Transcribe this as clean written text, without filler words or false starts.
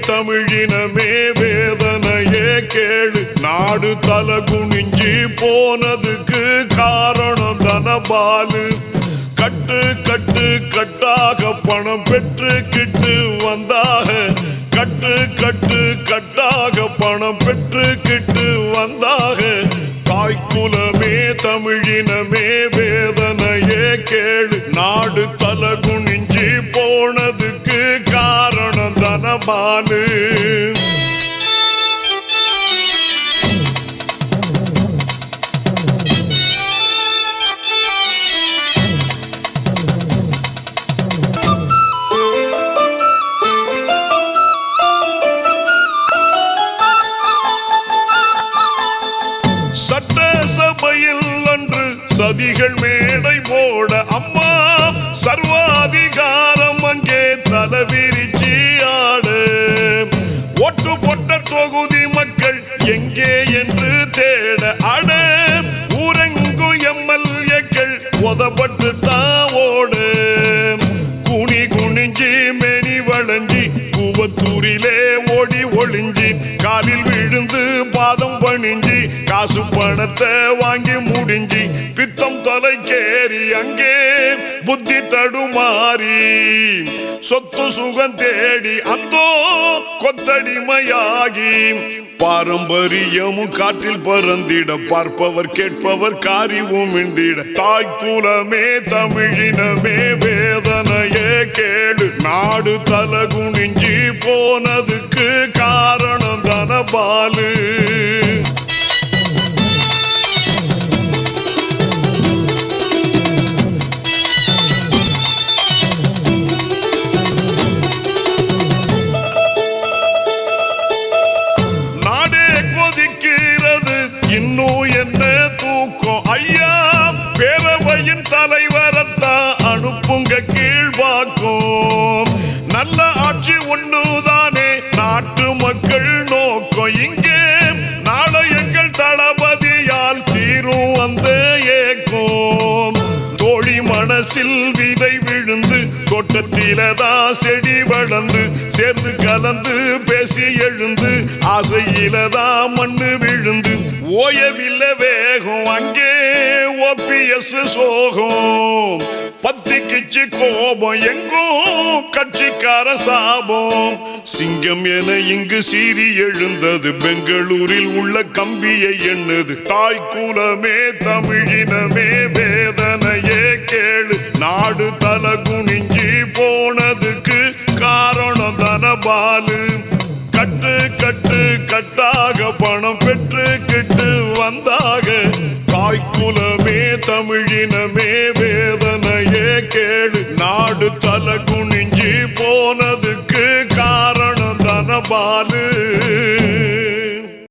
தமிழினமே வேதனையே கேளு. நாடு தல குனிஞ்சி போனதுக்கு காரணம் தனபாலு. கட்டு கட்டு கட்டாக பணம் பெற்றுக்கிட்டு வந்தாக. கட்டு கட்டு கட்டாக பணம் பெற்றுக்கிட்டு வந்தாக. தாய்க்குலமே தமிழினமே வேதனையே கேளு. நாடு தல குனிஞ்சி போனதுக்கு காரணம் தனபாலு. சட்டசபையில் அன்று சதிகள் மேடை போட அம்மா சர்வாதிகாரம் அங்கே தலைவிரிச்சி ஆடு. ஒட்டு போட்ட தொகுதி மக்கள் எங்கே என்று தேட அட. ஊரெங்கு எம்எல்ஏக்கள் உதப்பட்டு தாவோடு. குனி குனிஞ்சி மெனி வளைஞ்சி கூவத்தூரிலே ஓடி ஒளிஞ்சி காலில் விழுந்து பாதம் பணிஞ்சி காசு பணத்தை வாங்கி முடிஞ்சி பித்தம் தலைக்கேறி அங்கே புத்தி தடுமாறி சொத்து சுகம் தேடி அந்தோ கொத்தடிமையாகி பாரம்பரியமும் காற்றில் பறந்திட பார்ப்பவர் கேட்பவர் காரிவும் இந்திட. தாய்க்குலமே தமிழினமே வேதனையே கேளு. நாடு தல குனிஞ்சி போனதுக்கு காரணம் தனபாலு. இன்னும் என்ன தூக்கம் ஐயா. பேரவையின் தலைவரத்தான் அனுப்புங்க கீழ்வாக்கும். நல்ல ஆட்சி ஒண்ணுதானே நாட்டு மக்கள் நோக்கம். இங்கே நாளை எங்கள் தளபதியால் தீரும் அந்த ஏக்கம். தோழி மனசில் விதை விழுந்து தோட்டத்திலதான் செடி வளர்ந்து சேர்ந்து கலந்து பேசி எழுந்து ஆசையிலதான் மண்ணு விழுந்து ஓயவில்லை வேகம் அங்கே OPS சோகம். பத்திக்கிச்சு கோபம் எங்கும் கட்சிக்கார சாபம். சிங்கம் என இங்கு சீறி எழுந்தது பெங்களூரில் உள்ள கம்பியை எண்ணுது. தாய்க்குலமே தமிழினமே வேதனையே கேளு. நாடு தல குனிஞ்சி போனதுக்கு காரணம் தனபாலு. கட்டு கட்டு கட்டாக பணம் பெற்றுக்கிட்டு வந்தாக. தாய்க்குலமே தமிழினமே வேதனையே கேளு. நாடு தல குனிஞ்சி போனதுக்கு காரணம் தனபாலு.